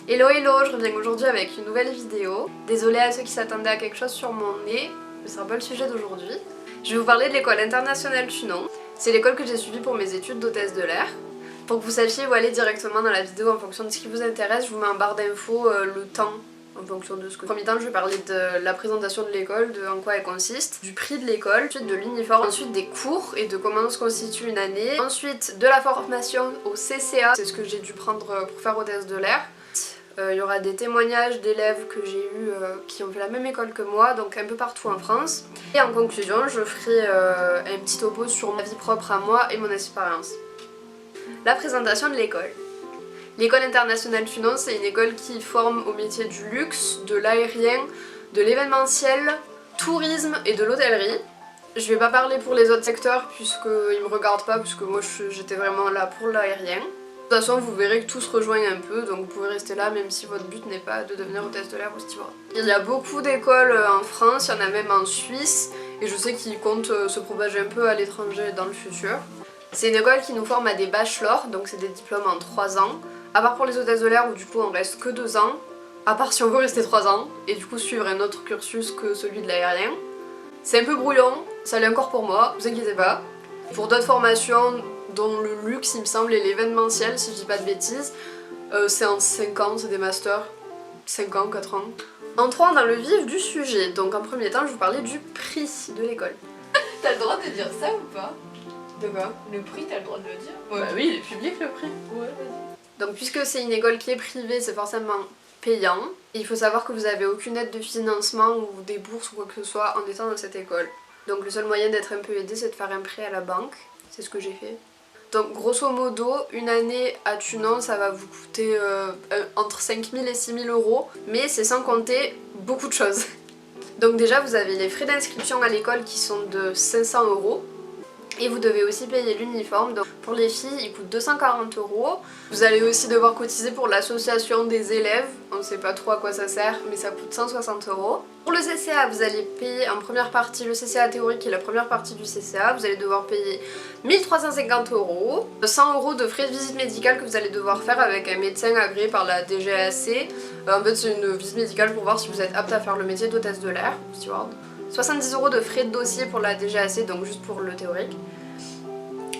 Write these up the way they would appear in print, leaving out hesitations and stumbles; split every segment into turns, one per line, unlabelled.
Hello hello, je reviens aujourd'hui avec une nouvelle vidéo. Désolée à ceux qui s'attendaient à quelque chose sur mon nez, mais ce sera pas le sujet d'aujourd'hui. Je vais vous parler de l'école internationale Tunon. C'est l'école que j'ai suivie pour mes études d'hôtesse de l'air. Pour que vous sachiez où aller directement dans la vidéo en fonction de ce qui vous intéresse, je vous mets en barre d'infos le temps en fonction de ce que... En premier temps, je vais parler de la présentation de l'école, de en quoi elle consiste, du prix de l'école, ensuite de l'uniforme, ensuite des cours et de comment se constitue une année, ensuite de la formation au CCA, c'est ce que j'ai dû prendre pour faire hôtesse de l'air. Il y aura des témoignages d'élèves que j'ai eu qui ont fait la même école que moi, donc un peu partout en France. Et en conclusion, je ferai un petit topo sur ma vie propre à moi et mon expérience. La présentation de l'école. L'école internationale Tunon, c'est une école qui forme au métier du luxe, de l'aérien, de l'événementiel, tourisme et de l'hôtellerie. Je vais pas parler pour les autres secteurs puisqu'ils me regardent pas, puisque moi j'étais vraiment là pour l'aérien. De toute façon, vous verrez que tout se rejoint un peu, donc vous pouvez rester là même si votre but n'est pas de devenir hôtesse de l'air ou steward. Il y a beaucoup d'écoles en France, il y en a même en Suisse, et je sais qu'ils comptent se propager un peu à l'étranger dans le futur. C'est une école qui nous forme à des bachelors, donc c'est des diplômes en 3 ans, à part pour les hôtesses de l'air où du coup on reste que 2 ans, à part si on veut rester 3 ans, et du coup suivre un autre cursus que celui de l'aérien. C'est un peu brouillon, ça l'est encore pour moi, vous inquiétez pas. Pour d'autres formations, dont le luxe il me semble et l'événementiel si je dis pas de bêtises, c'est en 5 ans, c'est des masters, 5 ans, 4 ans. Entrons dans le vif du sujet, donc en premier temps je vais vous parler du prix de l'école.
T'as le droit de dire ça ou pas?
De quoi?
Le prix, t'as le droit de le dire?
Ouais.
Bah oui, il est public le prix. Ouais, vas-y.
Donc puisque c'est une école qui est privée, c'est forcément payant. Et il faut savoir que vous n'avez aucune aide de financement ou des bourses ou quoi que ce soit en étant dans cette école. Donc le seul moyen d'être un peu aidé, c'est de faire un prêt à la banque. C'est ce que j'ai fait. Donc grosso modo, une année à Tunon, ça va vous coûter entre 5 000 et 6 000 euros, mais c'est sans compter beaucoup de choses. Donc déjà, vous avez les frais d'inscription à l'école qui sont de 500 euros. Et vous devez aussi payer l'uniforme, donc pour les filles il coûte 240 euros. Vous allez aussi devoir cotiser pour l'association des élèves, on ne sait pas trop à quoi ça sert, mais ça coûte 160 euros. Pour le CCA, vous allez payer en première partie le CCA théorique qui est la première partie du CCA, vous allez devoir payer 1350 euros. 100 euros de frais de visite médicale que vous allez devoir faire avec un médecin agréé par la DGAC. En fait c'est une visite médicale pour voir si vous êtes apte à faire le métier d'hôtesse de l'air, steward. 70 euros de frais de dossier pour la DGAC, donc juste pour le théorique.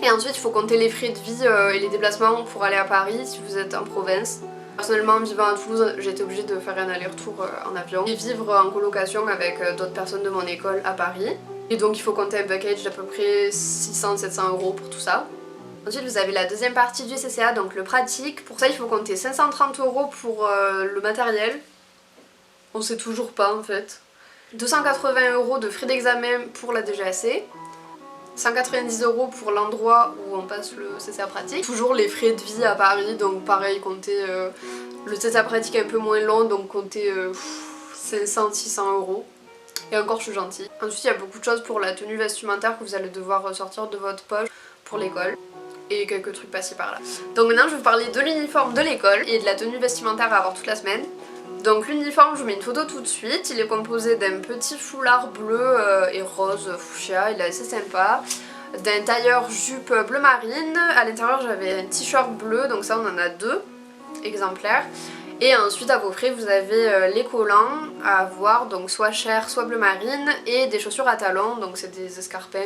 Et ensuite il faut compter les frais de vie et les déplacements pour aller à Paris si vous êtes en province. Personnellement, vivant à Toulouse, j'ai été obligée de faire un aller-retour en avion et vivre en colocation avec d'autres personnes de mon école à Paris. Et donc il faut compter un package d'à peu près 600-700 euros pour tout ça. Ensuite vous avez la deuxième partie du CCA, donc le pratique. Pour ça il faut compter 530 euros pour le matériel. On sait toujours pas en fait. 280 euros de frais d'examen pour la DGAC, 190 euros pour l'endroit où on passe le CCA pratique. Toujours les frais de vie à Paris, donc pareil, comptez le CCA pratique un peu moins long, donc comptez 500-600 euros. Et encore je suis gentille. Ensuite il y a beaucoup de choses pour la tenue vestimentaire que vous allez devoir ressortir de votre poche pour l'école. Et quelques trucs par-ci par-là. Donc maintenant je vais vous parler de l'uniforme de l'école et de la tenue vestimentaire à avoir toute la semaine. Donc l'uniforme, je vous mets une photo tout de suite, il est composé d'un petit foulard bleu et rose fuchsia, il est assez sympa, d'un tailleur jupe bleu marine, à l'intérieur j'avais un t-shirt bleu, donc ça on en a 2 exemplaires, et ensuite à vos frais vous avez les collants à avoir, donc soit chair soit bleu marine, et des chaussures à talons, donc c'est des escarpins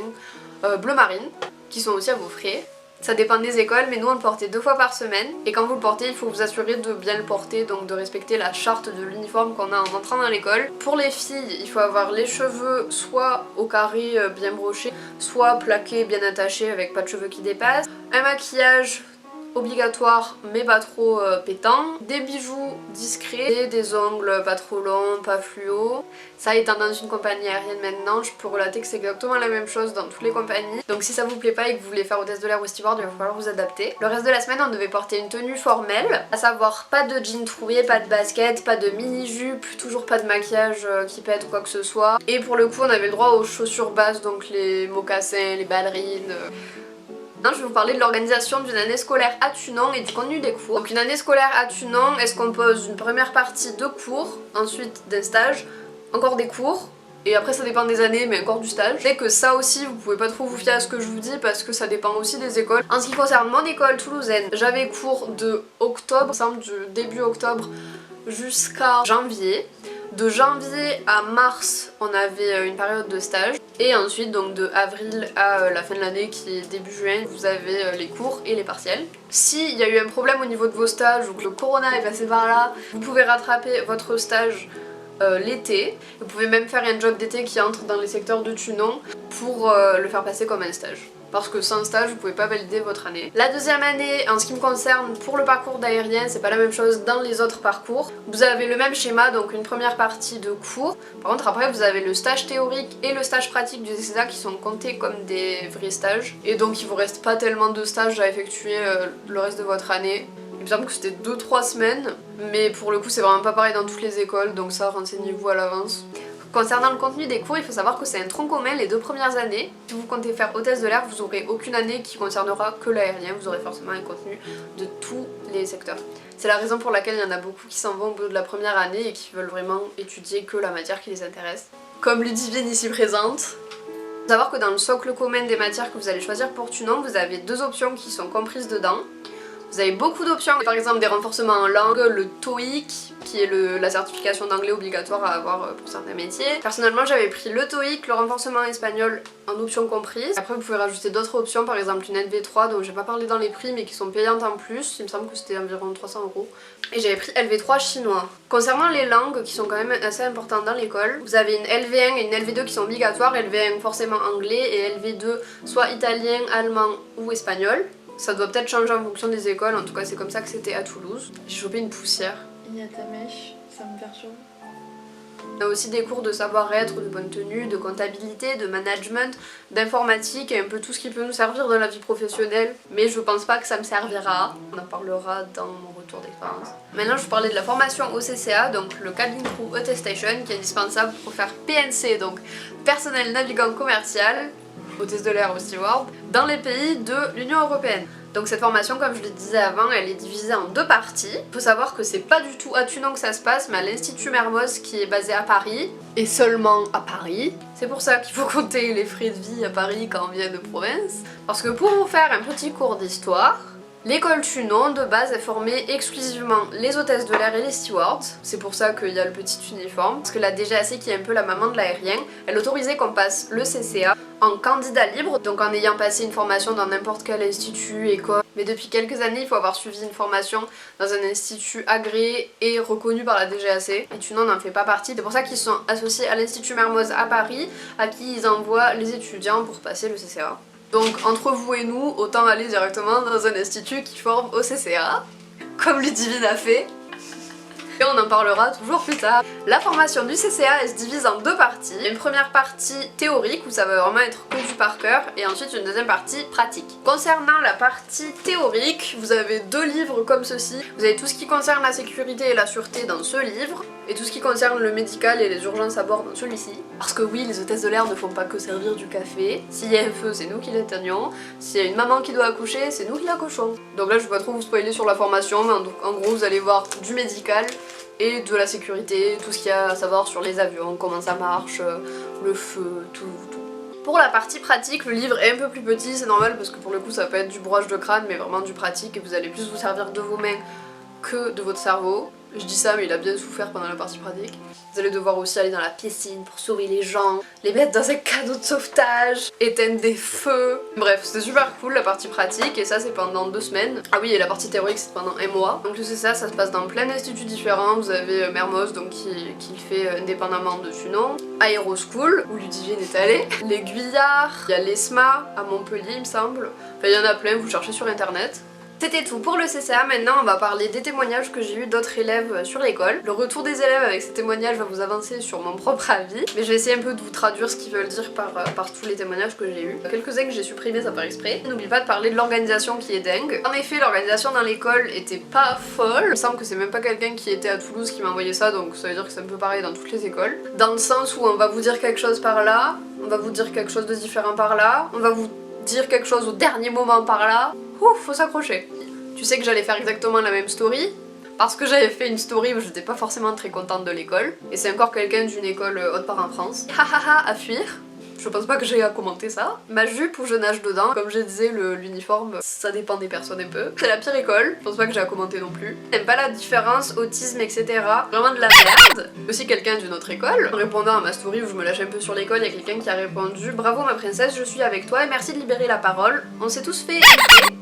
bleu marine, qui sont aussi à vos frais. Ça dépend des écoles, mais nous on le portait 2 fois par semaine. Et quand vous le portez, il faut vous assurer de bien le porter, donc de respecter la charte de l'uniforme qu'on a en entrant dans l'école. Pour les filles, il faut avoir les cheveux soit au carré bien brochés, soit plaqués bien attachés avec pas de cheveux qui dépassent. Un maquillage obligatoire mais pas trop pétant, des bijoux discrets, des ongles pas trop longs, pas fluo. Ça étant dans une compagnie aérienne maintenant, je peux relater que c'est exactement la même chose dans toutes les compagnies. Donc si ça vous plaît pas et que vous voulez faire hôtesse de l'air ou steward, il va falloir vous adapter. Le reste de la semaine on devait porter une tenue formelle, à savoir pas de jean troué, pas de basket, pas de mini-jupe, toujours pas de maquillage qui pète ou quoi que ce soit. Et pour le coup on avait le droit aux chaussures basses, donc les mocassins, les ballerines. Maintenant, je vais vous parler de l'organisation d'une année scolaire à Tunon et du contenu des cours. Donc une année scolaire à Tunon, elle se compose d'une première partie de cours, ensuite d'un stage, encore des cours, Et après ça dépend des années, mais encore du stage. C'est que ça aussi vous pouvez pas trop vous fier à ce que je vous dis parce que ça dépend aussi des écoles. En ce qui concerne mon école toulousaine, j'avais cours de octobre, ensemble du début octobre jusqu'à janvier. De janvier à mars, on avait une période de stage. Et ensuite, donc de avril à la fin de l'année, qui est début juin, vous avez les cours et les partiels. S'il y a eu un problème au niveau de vos stages ou que le corona est passé par là, vous pouvez rattraper votre stage l'été. Vous pouvez même faire un job d'été qui entre dans les secteurs de Thunon pour le faire passer comme un stage. Parce que sans stage, vous pouvez pas valider votre année. La deuxième année, en ce qui me concerne, pour le parcours d'aérien, c'est pas la même chose dans les autres parcours. Vous avez le même schéma, donc une première partie de cours. Par contre, après, vous avez le stage théorique et le stage pratique du CCA qui sont comptés comme des vrais stages. Et donc, il vous reste pas tellement de stages à effectuer le reste de votre année. Il me semble que c'était 2-3 semaines, mais pour le coup, c'est vraiment pas pareil dans toutes les écoles, donc ça, renseignez-vous à l'avance. Concernant le contenu des cours, il faut savoir que c'est un tronc commun les 2 premières années. Si vous comptez faire hôtesse de l'air, vous n'aurez aucune année qui concernera que l'aérien, vous aurez forcément un contenu de tous les secteurs. C'est la raison pour laquelle il y en a beaucoup qui s'en vont au bout de la première année et qui veulent vraiment étudier que la matière qui les intéresse. Comme Ludivine ici présente. Il faut savoir que dans le socle commun des matières que vous allez choisir pour Thunon, vous avez 2 options qui sont comprises dedans. Vous avez beaucoup d'options, par exemple des renforcements en langue, le TOEIC, qui est la certification d'anglais obligatoire à avoir pour certains métiers. Personnellement, j'avais pris le TOEIC, le renforcement espagnol en option comprise. Après, vous pouvez rajouter d'autres options, par exemple une LV3 dont j'ai pas parlé dans les prix mais qui sont payantes en plus. Il me semble que c'était environ 300 €. Et j'avais pris LV3 chinois. Concernant les langues qui sont quand même assez importantes dans l'école, vous avez une LV1 et une LV2 qui sont obligatoires. LV1 forcément anglais et LV2 soit italien, allemand ou espagnol. Ça doit peut-être changer en fonction des écoles, en tout cas c'est comme ça que c'était à Toulouse. J'ai chopé une poussière.
Il y a ta mèche, ça me perturbe.
On a aussi des cours de savoir-être, de bonne tenue, de comptabilité, de management, d'informatique et un peu tout ce qui peut nous servir dans la vie professionnelle. Mais je pense pas que ça me servira. On en parlera dans mon retour d'expérience. Maintenant je vous parlais de la formation au CCA, donc le Cabin Crew Attestation, qui est indispensable pour faire PNC, donc personnel navigant commercial, hôtesse de l'air au steward, dans les pays de l'Union Européenne. Donc cette formation, comme je le disais avant, elle est divisée en 2 parties. Il faut savoir que c'est pas du tout à Thunon que ça se passe, mais à l'Institut Mermoz qui est basé à Paris, et seulement à Paris. C'est pour ça qu'il faut compter les frais de vie à Paris quand on vient de province. Parce que pour vous faire un petit cours d'histoire, l'école Thunon de base est formée exclusivement les hôtesses de l'air et les stewards. C'est pour ça qu'il y a le petit uniforme. Parce que la DGAC, qui est un peu la maman de l'aérien, elle autorisait qu'on passe le CCA en candidat libre, donc en ayant passé une formation dans n'importe quel institut, école. Mais depuis quelques années, il faut avoir suivi une formation dans un institut agréé et reconnu par la DGAC. Et Thunon n'en fait pas partie. C'est pour ça qu'ils sont associés à l'Institut Mermoz à Paris, à qui ils envoient les étudiants pour passer le CCA. Donc entre vous et nous, autant aller directement dans un institut qui forme au CCA, comme Ludivine a fait. Et on en parlera toujours plus tard. La formation du CCA, elle se divise en 2 parties. Une première partie théorique où ça va vraiment être que du par cœur, et ensuite une deuxième partie pratique. Concernant la partie théorique, vous avez 2 livres comme ceci. Vous avez tout ce qui concerne la sécurité et la sûreté dans ce livre, et tout ce qui concerne le médical et les urgences à bord dans celui-ci. Parce que oui, les hôtesses de l'air ne font pas que servir du café. S'il y a un feu, c'est nous qui l'éteignons. S'il y a une maman qui doit accoucher, c'est nous qui l'accouchons. Donc là, je vais pas trop vous spoiler sur la formation, mais en gros, vous allez voir du médical et de la sécurité, tout ce qu'il y a à savoir sur les avions, comment ça marche, le feu, tout. Pour la partie pratique, le livre est un peu plus petit, c'est normal parce que pour le coup ça peut être du broche de crâne, mais vraiment du pratique, et vous allez plus vous servir de vos mains que de votre cerveau. Je dis ça, mais il a bien souffert pendant la partie pratique. Vous allez devoir aussi aller dans la piscine pour sauver les gens, les mettre dans un canot de sauvetage, éteindre des feux. Bref, c'était super cool la partie pratique, et ça c'est pendant 2 semaines. Ah oui, et la partie théorique c'est pendant 1 mois. Donc c'est ça, ça se passe dans plein d'instituts différents. Vous avez Mermoz, donc qui le fait indépendamment de Thunon. Aéroschool, où Ludivine est allée. L'Aiguillard, il y a l'ESMA à Montpellier il me semble. Enfin il y en a plein, vous cherchez sur internet. C'était tout pour le CCA. Maintenant on va parler des témoignages que j'ai eu d'autres élèves sur l'école. Le retour des élèves avec ces témoignages va vous avancer sur mon propre avis, mais je vais essayer un peu de vous traduire ce qu'ils veulent dire par tous les témoignages que j'ai eu. Quelques-uns que j'ai supprimés, ça par exprès. N'oublie pas de parler de l'organisation qui est dingue. En effet, l'organisation dans l'école était pas folle. Il me semble que c'est même pas quelqu'un qui était à Toulouse qui m'a envoyé ça, donc ça veut dire que c'est un peu pareil dans toutes les écoles. Dans le sens où on va vous dire quelque chose par là, on va vous dire quelque chose de différent par là, on va vous dire quelque chose au dernier moment par là. Ouf, faut s'accrocher. Tu sais que j'allais faire exactement la même story. parce que j'avais fait une story où j'étais pas forcément très contente de l'école. Et c'est encore quelqu'un d'une école haute part en France. Hahaha, à fuir. Je pense pas que j'ai à commenter ça. Ma jupe où je nage dedans, comme je disais, l'uniforme, ça dépend des personnes un peu. C'est la pire école, je pense pas que j'ai à commenter non plus. J'aime pas la différence, autisme, etc. Vraiment de la merde. Aussi quelqu'un d'une autre école. En répondant à ma story où je me lâche un peu sur l'école, il y a quelqu'un qui a répondu: bravo ma princesse, je suis avec toi et merci de libérer la parole. On s'est tous fait écouter.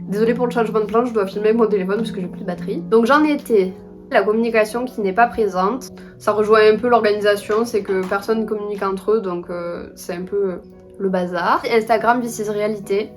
Désolée pour le changement de plan, je dois filmer avec mon téléphone parce que j'ai plus de batterie. Donc j'en étais. La communication qui n'est pas présente, ça rejoint un peu l'organisation, c'est que personne ne communique entre eux, donc c'est un peu le bazar. Instagram vs réalité.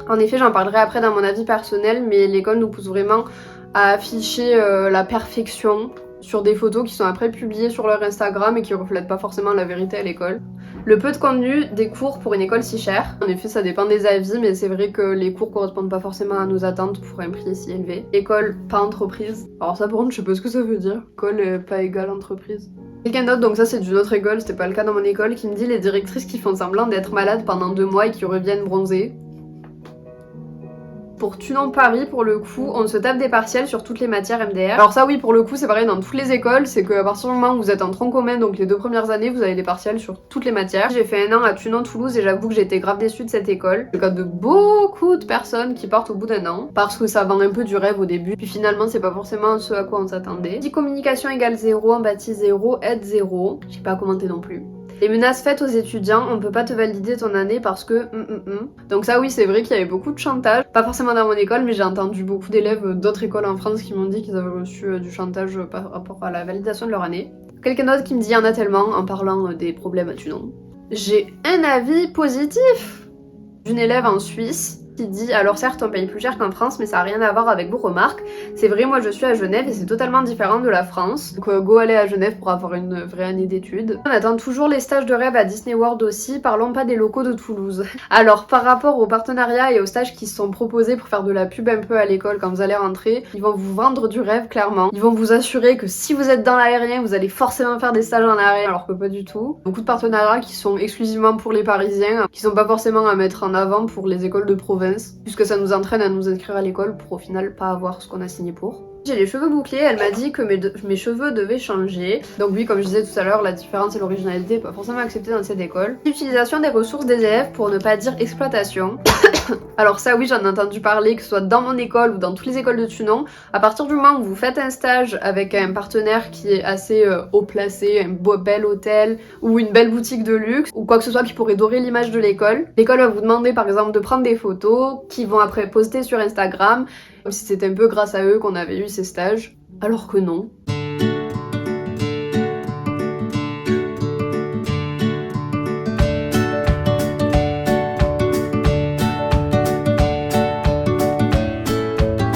En effet, j'en parlerai après dans mon avis personnel, mais l'école nous pousse vraiment à afficher la perfection sur des photos qui sont après publiées sur leur Instagram et qui reflètent pas forcément la vérité à l'école. Le peu de contenu des cours pour une école si chère. En effet, ça dépend des avis, mais c'est vrai que les cours correspondent pas forcément à nos attentes pour un prix si élevé. École, pas entreprise. Alors ça par contre, je sais pas ce que ça veut dire. École pas égale entreprise. Quelqu'un d'autre, donc ça c'est d'une autre école, c'était pas le cas dans mon école, qui me dit les directrices qui font semblant d'être malades pendant 2 mois et qui reviennent bronzées. Pour Tunon Paris, pour le coup, on se tape des partiels sur toutes les matières MDR. Alors ça oui, pour le coup, c'est pareil dans toutes les écoles, c'est qu'à partir du moment où vous êtes en tronc commun, donc les 2 premières années, vous avez des partiels sur toutes les matières. J'ai fait 1 an à Tunon Toulouse et j'avoue que j'étais grave déçue de cette école. C'est le cas de beaucoup de personnes qui partent au bout d'1 an, parce que ça vend un peu du rêve au début, puis finalement c'est pas forcément ce à quoi on s'attendait. Si communication égale 0, empathie 0, aide 0, j'ai pas à commenter non plus. Les menaces faites aux étudiants, on peut pas te valider ton année parce que... Donc ça oui, c'est vrai qu'il y avait beaucoup de chantage. Pas forcément dans mon école, mais j'ai entendu beaucoup d'élèves d'autres écoles en France qui m'ont dit qu'ils avaient reçu du chantage par rapport à la validation de leur année. Quelqu'un d'autre qui me dit il y en a tellement en parlant des problèmes à Tunon. J'ai un avis positif d'une élève en Suisse qui dit: alors certes on paye plus cher qu'en France mais ça a rien à voir avec vos remarques. C'est vrai, moi je suis à Genève et c'est totalement différent de la France. Donc go aller à Genève pour avoir une vraie année d'études. On attend toujours les stages de rêve à Disney World aussi, parlons pas des locaux de Toulouse. Alors par rapport aux partenariats et aux stages qui se sont proposés pour faire de la pub un peu à l'école quand vous allez rentrer, ils vont vous vendre du rêve clairement. Ils vont vous assurer que si vous êtes dans l'aérien, vous allez forcément faire des stages en aérien, alors que pas du tout. Beaucoup de partenariats qui sont exclusivement pour les Parisiens, qui sont pas forcément à mettre en avant pour les écoles de province, puisque ça nous entraîne à nous inscrire à l'école pour au final pas avoir ce qu'on a signé pour. J'ai les cheveux bouclés, elle m'a dit que mes cheveux devaient changer. Donc oui, comme je disais tout à l'heure, la différence et l'originalité n'est pas forcément acceptée dans cette école. L'utilisation des ressources des élèves pour ne pas dire exploitation. Alors ça oui, j'en ai entendu parler, que ce soit dans mon école ou dans toutes les écoles de Tunon. À partir du moment où vous faites un stage avec un partenaire qui est assez haut placé, un bel hôtel ou une belle boutique de luxe ou quoi que ce soit qui pourrait dorer l'image de l'école, l'école va vous demander par exemple de prendre des photos qui vont après poster sur Instagram, comme si c'était un peu grâce à eux qu'on avait eu ces stages, alors que non.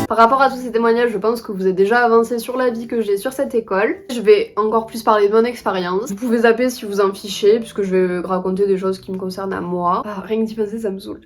Par rapport à tous ces témoignages, je pense que vous êtes déjà avancé sur la vie que j'ai sur cette école. Je vais encore plus parler de mon expérience. Vous pouvez zapper si vous en fichez, puisque je vais raconter des choses qui me concernent à moi. Ah, rien que d'y penser, ça me saoule.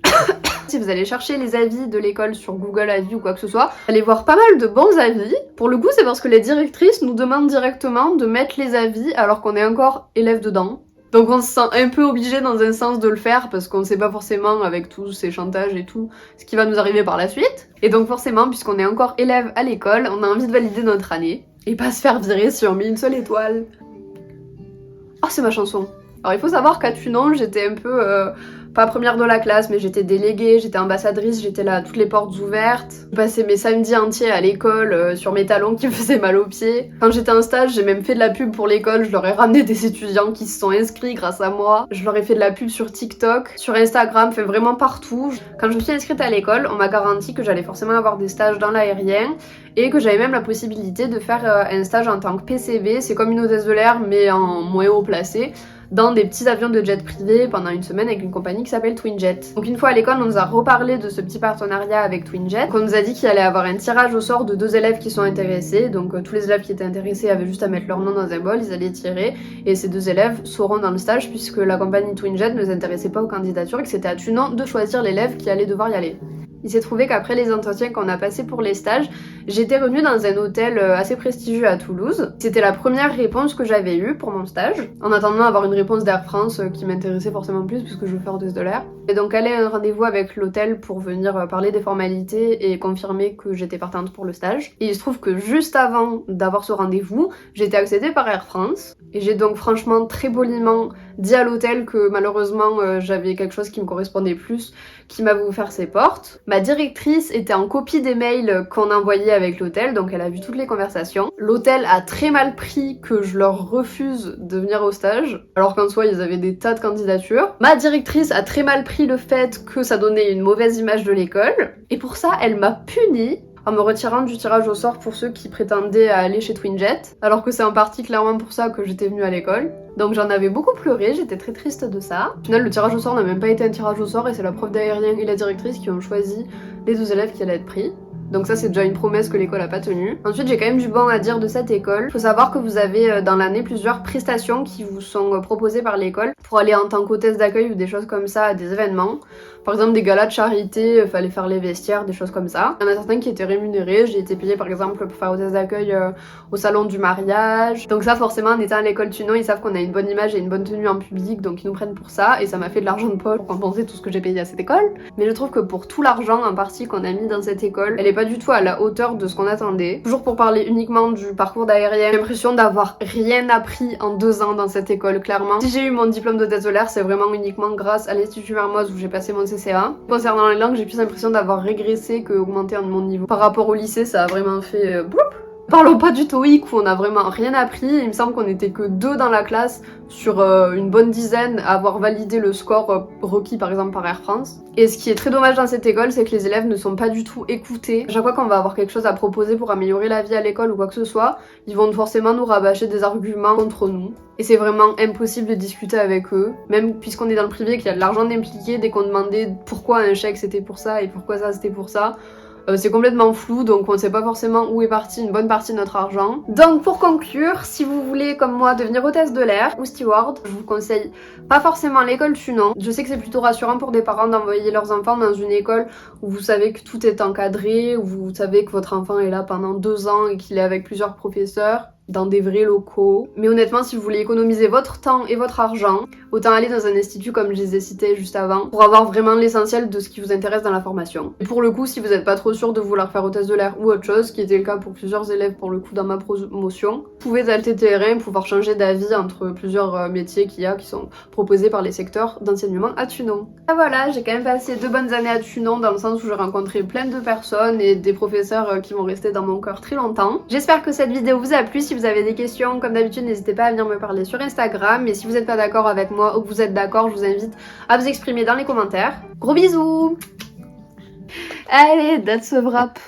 Si vous allez chercher les avis de l'école sur Google Avis ou quoi que ce soit, vous allez voir pas mal de bons avis. Pour le coup, c'est parce que les directrices nous demandent directement de mettre les avis alors qu'on est encore élève dedans. Donc on se sent un peu obligé dans un sens de le faire parce qu'on ne sait pas forcément avec tous ces chantages et tout ce qui va nous arriver par la suite. Et donc forcément, puisqu'on est encore élève à l'école, on a envie de valider notre année et pas se faire virer si on met une seule étoile. Oh, c'est ma chanson. Alors il faut savoir qu'à Tunon, j'étais un peu... pas première de la classe, mais j'étais déléguée, j'étais ambassadrice, j'étais là à toutes les portes ouvertes. Je passais mes samedis entiers à l'école sur mes talons qui me faisaient mal aux pieds. Quand j'étais en stage, j'ai même fait de la pub pour l'école, je leur ai ramené des étudiants qui se sont inscrits grâce à moi. Je leur ai fait de la pub sur TikTok, sur Instagram, fait vraiment partout. Quand je me suis inscrite à l'école, on m'a garanti que j'allais forcément avoir des stages dans l'aérien et que j'avais même la possibilité de faire un stage en tant que PCV, c'est comme une hôtesse de l'air mais en moins haut placé, dans des petits avions de jet privé pendant une semaine avec une compagnie qui s'appelle Twinjet. Donc une fois à l'école, on nous a reparlé de ce petit partenariat avec Twinjet. On nous a dit qu'il allait avoir un tirage au sort de 2 élèves qui sont intéressés. Donc tous les élèves qui étaient intéressés avaient juste à mettre leur nom dans un bol, ils allaient tirer. Et ces 2 élèves seront dans le stage puisque la compagnie Twinjet ne s'intéressait pas aux candidatures et que c'était à Tunon de choisir l'élève qui allait devoir y aller. Il s'est trouvé qu'après les entretiens qu'on a passés pour les stages, j'étais revenue dans un hôtel assez prestigieux à Toulouse. C'était la première réponse que j'avais eue pour mon stage, en attendant d'avoir une réponse d'Air France qui m'intéressait forcément plus puisque je veux faire hôtesse de l'air. Et donc elle a un rendez-vous avec l'hôtel pour venir parler des formalités et confirmer que j'étais partante pour le stage. Et il se trouve que juste avant d'avoir ce rendez-vous, j'ai été accédée par Air France. Et j'ai donc franchement très poliment dit à l'hôtel que malheureusement j'avais quelque chose qui me correspondait plus, qui m'avait ouvert ses portes. Ma directrice était en copie des mails qu'on envoyait avec l'hôtel, donc elle a vu toutes les conversations. L'hôtel a très mal pris que je leur refuse de venir au stage, alors qu'en soi ils avaient des tas de candidatures. Ma directrice a très mal pris le fait que ça donnait une mauvaise image de l'école, et pour ça elle m'a punie en me retirant du tirage au sort pour ceux qui prétendaient à aller chez Twinjet, alors que c'est en partie clairement pour ça que j'étais venue à l'école. Donc j'en avais beaucoup pleuré, j'étais très triste de ça. Au final, le tirage au sort n'a même pas été un tirage au sort et c'est la prof d'aérien et la directrice qui ont choisi les 2 élèves qui allaient être pris. Donc ça c'est déjà une promesse que l'école a pas tenue. Ensuite j'ai quand même du bon à dire de cette école. Il faut savoir que vous avez dans l'année plusieurs prestations qui vous sont proposées par l'école pour aller en tant qu'hôtesse d'accueil ou des choses comme ça à des événements. Par exemple des galas de charité, fallait faire les vestiaires, des choses comme ça. Il y en a certains qui étaient rémunérés, j'ai été payée par exemple pour faire hôtesse d'accueil au salon du mariage. Donc ça forcément en étant à l'école Tunon, ils savent qu'on a une bonne image et une bonne tenue en public, donc ils nous prennent pour ça et ça m'a fait de l'argent de poche pour compenser tout ce que j'ai payé à cette école. Mais je trouve que pour tout l'argent en partie qu'on a mis dans cette école, elle est pas du tout à la hauteur de ce qu'on attendait. Toujours pour parler uniquement du parcours d'aérien, j'ai l'impression d'avoir rien appris en 2 ans dans cette école, clairement. Si j'ai eu mon diplôme d'hôtesse de l'air, c'est vraiment uniquement grâce à l'Institut Mermoz où j'ai passé mon CCA. Concernant les langues, j'ai plus l'impression d'avoir régressé que augmenté en mon niveau. Par rapport au lycée, ça a vraiment fait bloup. Parlons pas du TOEIC où on a vraiment rien appris. Il me semble qu'on était que 2 dans la classe sur une bonne dizaine à avoir validé le score requis par exemple par Air France. Et ce qui est très dommage dans cette école, c'est que les élèves ne sont pas du tout écoutés. À chaque fois qu'on va avoir quelque chose à proposer pour améliorer la vie à l'école ou quoi que ce soit, ils vont forcément nous rabâcher des arguments contre nous. Et c'est vraiment impossible de discuter avec eux. Même puisqu'on est dans le privé, qu'il y a de l'argent impliqué, dès qu'on demandait pourquoi un chèque c'était pour ça et pourquoi ça c'était pour ça, c'est complètement flou, donc on ne sait pas forcément où est partie une bonne partie de notre argent. Donc pour conclure, si vous voulez comme moi devenir hôtesse de l'air ou steward, je vous conseille pas forcément l'école Tunon. Je sais que c'est plutôt rassurant pour des parents d'envoyer leurs enfants dans une école où vous savez que tout est encadré, où vous savez que votre enfant est là pendant 2 ans et qu'il est avec plusieurs professeurs dans des vrais locaux. Mais honnêtement, si vous voulez économiser votre temps et votre argent, autant aller dans un institut comme je les ai cités juste avant, pour avoir vraiment l'essentiel de ce qui vous intéresse dans la formation. Et pour le coup, si vous n'êtes pas trop sûr de vouloir faire hôtesse de l'air ou autre chose, ce qui était le cas pour plusieurs élèves pour le coup dans ma promotion, vous pouvez tâter terrain, pouvoir changer d'avis entre plusieurs métiers qu'il y a qui sont proposés par les secteurs d'enseignement à Tunon. Et voilà, j'ai quand même passé 2 bonnes années à Tunon dans le sens où j'ai rencontré plein de personnes et des professeurs qui vont rester dans mon cœur très longtemps. J'espère que cette vidéo vous a plu. Si vous avez des questions, comme d'habitude, n'hésitez pas à venir me parler sur Instagram. Et si vous n'êtes pas d'accord avec moi ou que vous êtes d'accord, je vous invite à vous exprimer dans les commentaires. Gros bisous! Allez, that's a wrap!